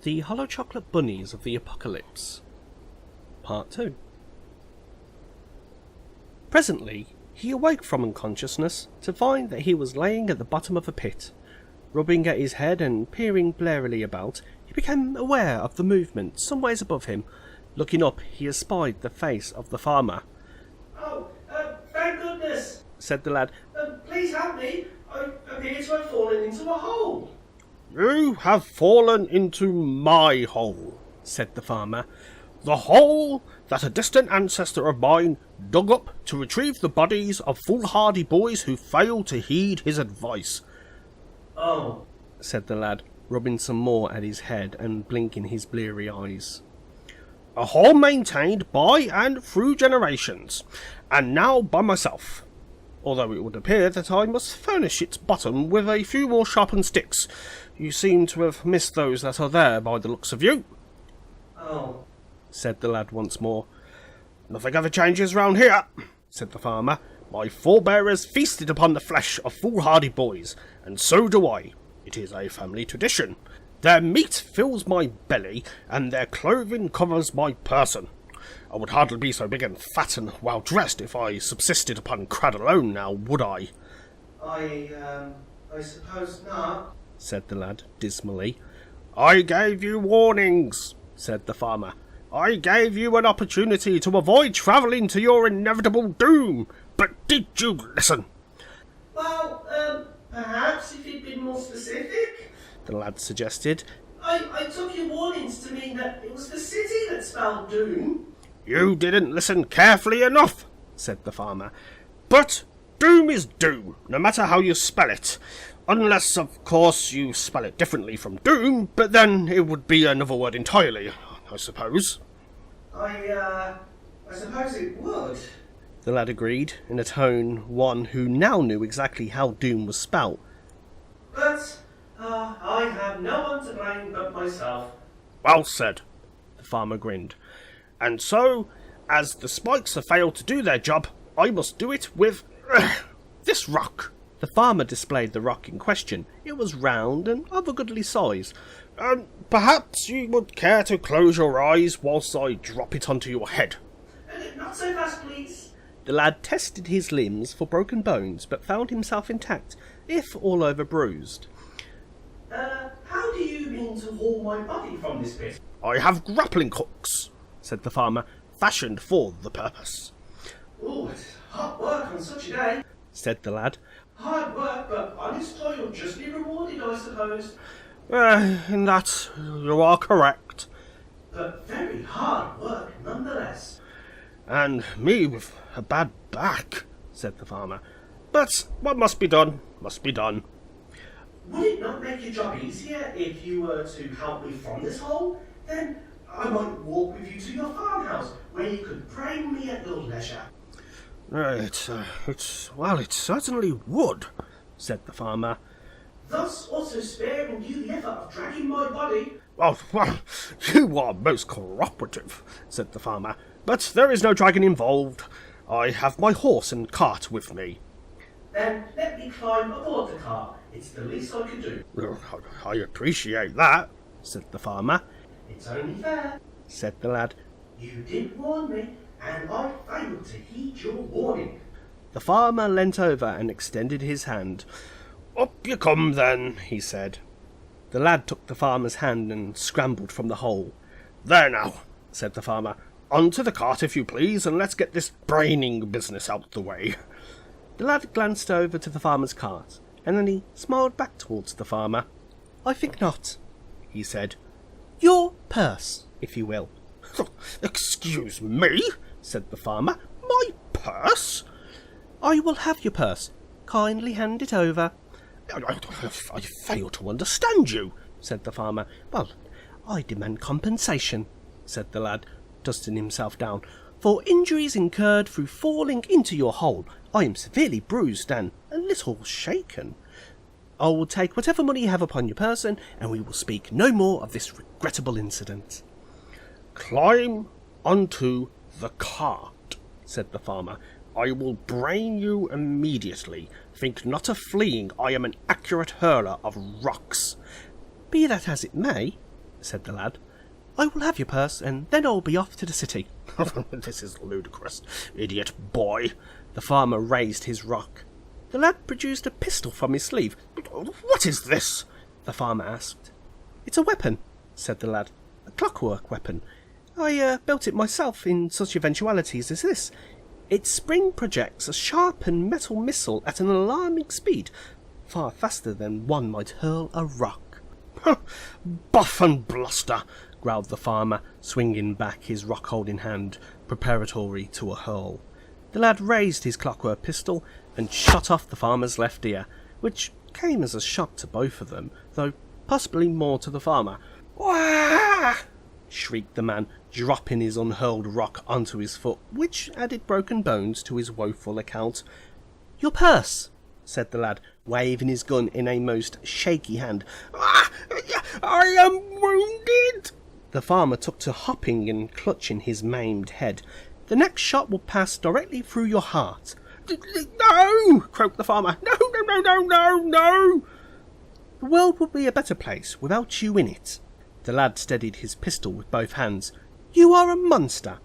The Hollow Chocolate Bunnies of the Apocalypse. Part 2. Presently, he awoke from unconsciousness to find that he was laying at the bottom of a pit. Rubbing at his head and peering blarily about, he became aware of the movement some ways above him. Looking up, he espied the face of the farmer. "Oh, thank goodness," said the lad. "Please help me. I appear to have fallen into a hole." "You have fallen into my hole," said the farmer. "The hole that a distant ancestor of mine dug up to retrieve the bodies of foolhardy boys who failed to heed his advice." "Oh," said the lad, rubbing some more at his head and blinking his bleary eyes. "A hole maintained by and through generations, and now by myself. Although it would appear that I must furnish its bottom with a few more sharpened sticks. You seem to have missed those that are there by the looks of you." "Oh," said the lad once more. "Nothing ever changes round here," said the farmer. "My forebears feasted upon the flesh of foolhardy boys, and so do I. It is a family tradition. Their meat fills my belly, and their clothing covers my person. I would hardly be so big and fat and well-dressed if I subsisted upon crud alone now, would I?" I suppose not," said the lad dismally. "I gave you warnings," said the farmer. "I gave you an opportunity to avoid travelling to your inevitable doom, but did you listen?" "Well, perhaps if you'd been more specific." the lad suggested. I took your warnings to mean that it was the city that spelled doom." "You didn't listen carefully enough," said the farmer. "But doom is doom, no matter how you spell it. Unless, of course, you spell it differently from doom, but then it would be another word entirely, I suppose." I suppose it would." the lad agreed, in a tone one who now knew exactly how doom was spelt. "But, I have no one to blame but myself." "Well said," the farmer grinned. "And so, as the spikes have failed to do their job, I must do it with this rock." The farmer displayed the rock in question. It was round and of a goodly size. "Perhaps you would care to close your eyes whilst I drop it onto your head." "Not so fast, please." The lad tested his limbs for broken bones, but found himself intact, if all over bruised. How do you mean to haul my body from this pit?" "I have grappling hooks," said the farmer, "fashioned for the purpose." "Oh, it's hard work on such a day." said the lad. "Hard work, but honest toil justly rewarded, I suppose." In that you are correct." "But very hard work nonetheless." "And me with a bad back," said the farmer. "But what must be done, must be done." "Would it not make your job easier if you were to help me from this hole? Then I might walk with you to your farmhouse, where you could brain me at your leisure." It certainly would," said the farmer. "Thus also sparing you the effort of dragging my body." Well, you are most cooperative," said the farmer. "But there is no dragging involved. I have my horse and cart with me." "Then let me climb aboard the cart. It's the least I could do." "I appreciate that," said the farmer. "It's only fair," said the lad. "You did warn me, and I failed to heed your warning." The farmer leant over and extended his hand. "Up you come, then," he said. The lad took the farmer's hand and scrambled from the hole. "There now," said the farmer. "On to the cart, if you please, and let's get this braining business out the way." The lad glanced over to the farmer's cart, and then he smiled back towards the farmer. "I think not," he said. "Your purse, if you will." "Excuse me," said the farmer. "My purse?" "I will have your purse. Kindly hand it over." I fail to understand you," said the farmer. "Well, I demand compensation," said the lad, dusting himself down, "for injuries incurred through falling into your hole. I am severely bruised and a little shaken. I will take whatever money you have upon your person, and we will speak no more of this regrettable incident." "Climb onto the cart," said the farmer. "I will brain you immediately. Think not of fleeing. I am an accurate hurler of rocks." "Be that as it may," said the lad. I will have your purse, and then I'll be off to the city. This is ludicrous, idiot boy. The farmer raised his rock. The lad produced a pistol from his sleeve. What is this? The farmer asked. It's a weapon, said the lad. A clockwork weapon. I built it myself in such eventualities as this. Its spring projects a sharpened metal missile at an alarming speed, far faster than one might hurl a rock. Buff and bluster, growled the farmer, swinging back his rock-holding hand, preparatory to a hurl. The lad raised his clockwork pistol and shot off the farmer's left ear, which came as a shock to both of them, though possibly more to the farmer. Wah! Shrieked the man, dropping his unhurled rock onto his foot, which added broken bones to his woeful account. Your purse, said the lad, waving his gun in a most shaky hand. I am wounded! The farmer took to hopping and clutching his maimed head. The next shot will pass directly through your heart. No! Croaked the farmer. No! The world would be a better place without you in it. The lad steadied his pistol with both hands. You are a monster.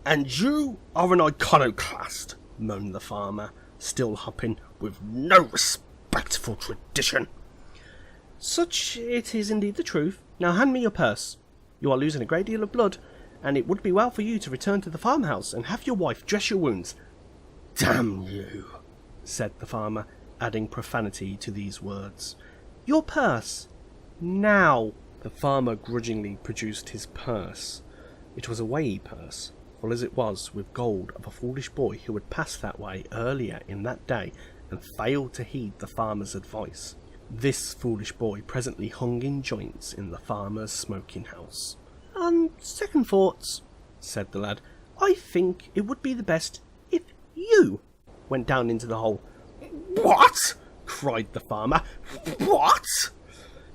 And you are an iconoclast, moaned the farmer, still hopping, with no respect for tradition. Such it is indeed the truth. Now hand me your purse. You are losing a great deal of blood, and it would be well for you to return to the farmhouse and have your wife dress your wounds. Damn you, said the farmer, adding profanity to these words. Your purse. Now. The farmer grudgingly produced his purse. It was a weighty purse, full as it was with gold of a foolish boy who had passed that way earlier in that day and failed to heed the farmer's advice. This foolish boy presently hung in joints in the farmer's smoking house. On second thoughts, said the lad, I think it would be the best if you went down into the hole. What? Cried the farmer. What?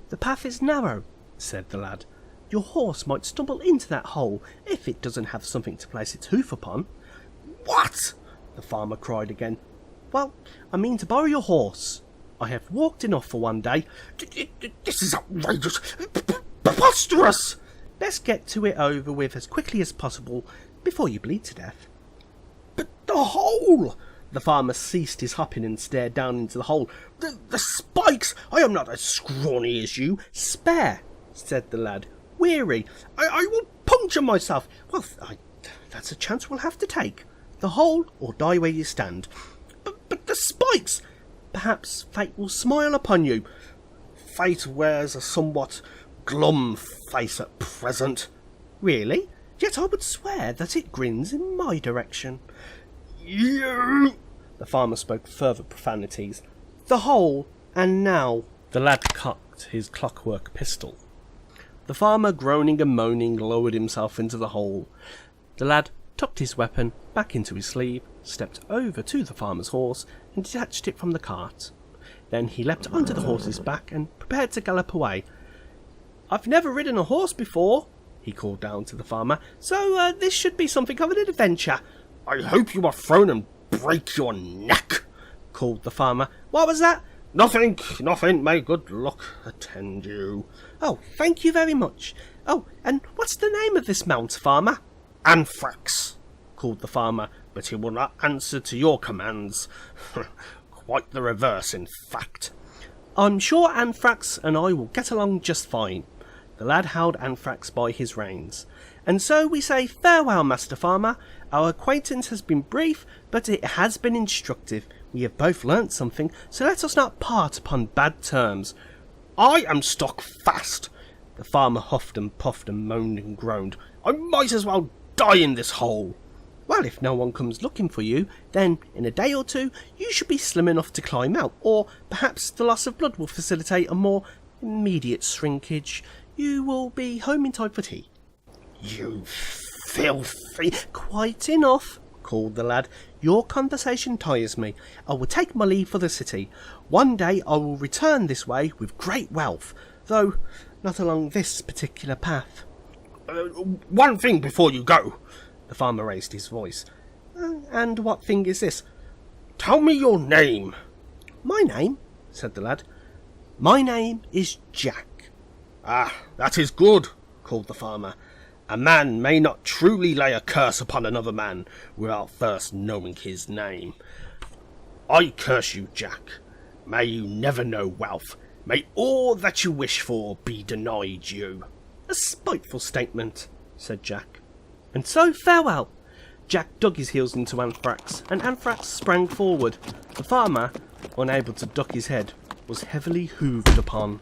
The path is narrow, said the lad. Your horse might stumble into that hole if it doesn't have something to place its hoof upon. What? The farmer cried again. Well, I mean to borrow your horse. I have walked enough for one day. This is outrageous. Preposterous. Best get to it over with as quickly as possible before you bleed to death. But the hole! The farmer ceased his hopping and stared down into the hole. The spikes! I am not as scrawny as you. Spare, said the lad, weary. I will puncture myself. Well, that's a chance we'll have to take. The hole, or die where you stand. But the spikes! Perhaps fate will smile upon you. Fate wears a somewhat glum face at present. Really? Yet I would swear that it grins in my direction. You! The farmer spoke further profanities. The hole, and now. The lad cocked his clockwork pistol. The farmer, groaning and moaning, lowered himself into the hole. The lad tucked his weapon back into his sleeve, stepped over to the farmer's horse, and detached it from the cart. Then he leapt onto the horse's back and prepared to gallop away. I've never ridden a horse before, he called down to the farmer, so this should be something of an adventure. I hope you are thrown and break your neck, called the farmer. What was that? Nothing. May good luck attend you. Oh, thank you very much. Oh, and what's the name of this mount, farmer? Anthrax, called the farmer, but he will not answer to your commands. Quite the reverse, in fact. I'm sure Anthrax and I will get along just fine. The lad held Anthrax by his reins. And so we say farewell, Master Farmer. Our acquaintance has been brief, but it has been instructive. We have both learnt something, so let us not part upon bad terms. I am stuck fast. The farmer huffed and puffed and moaned and groaned. I might as well die in this hole. Well, if no one comes looking for you, then in a day or two you should be slim enough to climb out, or perhaps the loss of blood will facilitate a more immediate shrinkage. You will be home in time for tea. You filthy... Quite enough, called the lad. Your conversation tires me. I will take my leave for the city. One day I will return this way with great wealth, though not along this particular path. One thing before you go. The farmer raised his voice. And what thing is this? Tell me your name. My name, said the lad. My name is Jack. Ah, that is good, called the farmer. A man may not truly lay a curse upon another man without first knowing his name. I curse you, Jack. May you never know wealth. May all that you wish for be denied you. A spiteful statement, said Jack. And so farewell. Jack dug his heels into Anthrax, and Anthrax sprang forward. The farmer, unable to duck his head, was heavily hooved upon.